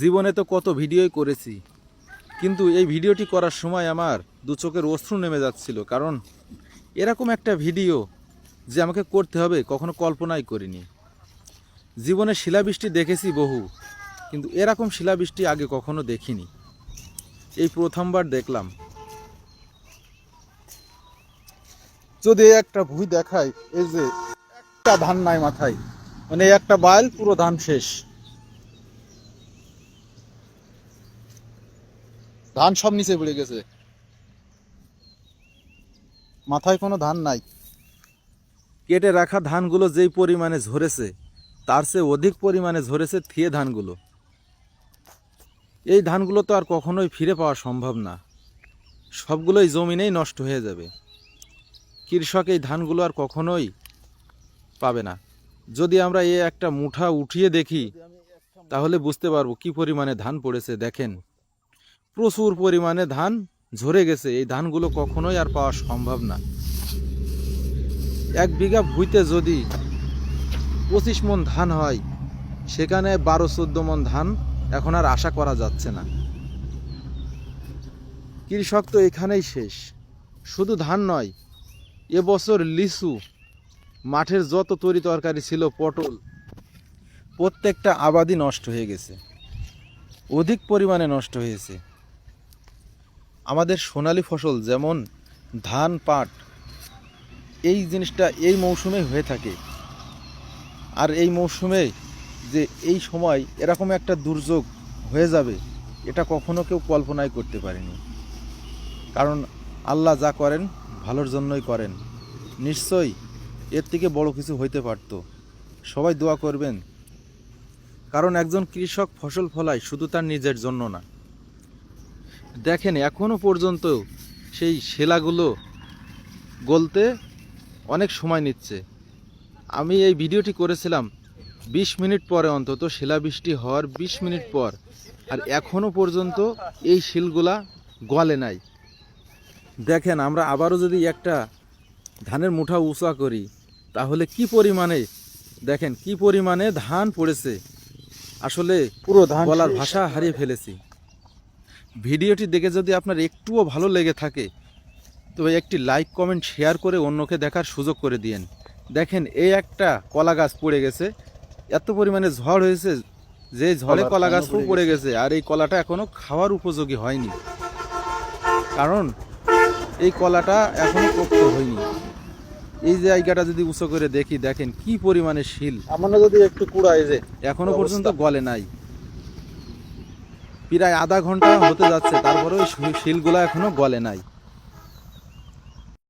জীবনে তো কত ভিডিওই করেছি, কিন্তু এই ভিডিওটি করার সময় আমার দু চোখের অশ্রু নেমে যাচ্ছিল। কারণ এরকম একটা ভিডিও যে আমাকে করতে হবে কখনো কল্পনাই করিনি। জীবনে শিলাবৃষ্টি দেখেছি বহু, কিন্তু এরকম শিলাবৃষ্টি আগে কখনো দেখিনি। এই প্রথমবার দেখলাম। যদি একটা ভুঁই দেখায়, এই যে একটা ধান নাই মাথায়, মানে একটা বাইল পুরো ধান শেষ, ধান সব নিচে পড়ে গেছে, মাথায় কোনো ধান নাই। কেটে রাখা ধানগুলো যেই পরিমাণে ঝরেছে তার চেয়ে অধিক পরিমাণে ঝরেছে থিয়ে ধানগুলো। এই ধানগুলো তো আর কখনোই ফিরে পাওয়া সম্ভব না, সবগুলোই জমিনেই নষ্ট হয়ে যাবে। কৃষক এই ধানগুলো আর কখনোই পাবে না। যদি আমরা এই একটা মুঠা উঠিয়ে দেখি তাহলে বুঝতে পারবো কি পরিমাণে ধান পড়েছে। দেখেন, প্রচুর পরিমাণে ধান ঝরে গেছে। এই ধানগুলো কখনোই আর পাওয়া সম্ভব না। 1 বিঘা ভুঁইতে যদি 25 মণ ধান হয়, সেখানে 12-14 মণ ধান এখন আর আশা করা যাচ্ছে না। কৃষক তো এখানেই শেষ। শুধু ধান নয়, এবছর লিচু, মাঠের যত তরি তরকারি ছিল, পটল, প্রত্যেকটা আবাদি নষ্ট হয়ে গেছে, অধিক পরিমাণে নষ্ট হয়েছে। আমাদের সোনালী ফসল যেমন ধান, পাট, এই জিনিসটা এই মৌসুমে হয়ে থাকে। আর এই মৌসুমে যে এই সময় এরকম একটা দুর্যোগ হয়ে যাবে, এটা কখনো কেউ কল্পনাই করতে পারেনি। কারণ আল্লাহ যা করেন ভালোর জন্যই করেন। নিশ্চয়ই এর থেকে বড় কিছু হইতে পারত। সবাই দোয়া করবেন, কারণ একজন কৃষক ফসল ফলায় শুধু তার নিজের জন্য না। দেখেন, এখনো পর্যন্ত সেই শেলাগুলো গলতে অনেক সময় নিচ্ছে। আমি এই ভিডিওটি করেছিলাম 20 মিনিট পরে, অন্তত শিলাবৃষ্টি হওয়ার 20 মিনিট পর, আর এখনো পর্যন্ত এই শিলগুলা গলে নাই। দেখেন, আমরা আবারও যদি একটা ধানের মুঠা উঁচা করি তাহলে কি পরিমাণে, দেখেন কি পরিমাণে ধান পড়েছে। আসলে পুরো ধান বলার ভাষা হারিয়ে ফেলেছি। ভিডিওটি দেখে যদি আপনার একটুও ভালো লেগে থাকে তবে একটি লাইক, কমেন্ট, শেয়ার করে অন্যকে দেখার সুযোগ করে দিয়েন। দেখেন, এই একটা কলা গাছ পড়ে গেছে, এত পরিমাণে ঝড় হয়েছে যে ঝড়ে কলা গাছও পড়ে গেছে, আর এই কলাটা এখনো খাওয়ার উপযোগী হয়নি। কারণ এই কলাটা এখনো পোক্ত হয়নি। এই জায়গাটা যদি উঁচু করে দেখি, দেখেন কি পরিমাণে শিল, আমরা যদি একটু কুড়াই, যে এখনো পর্যন্ত গলে নাই। প্রায় আধা ঘন্টা হতে যাচ্ছে, তারপরেও শিলগুলা এখনো গলে নাই।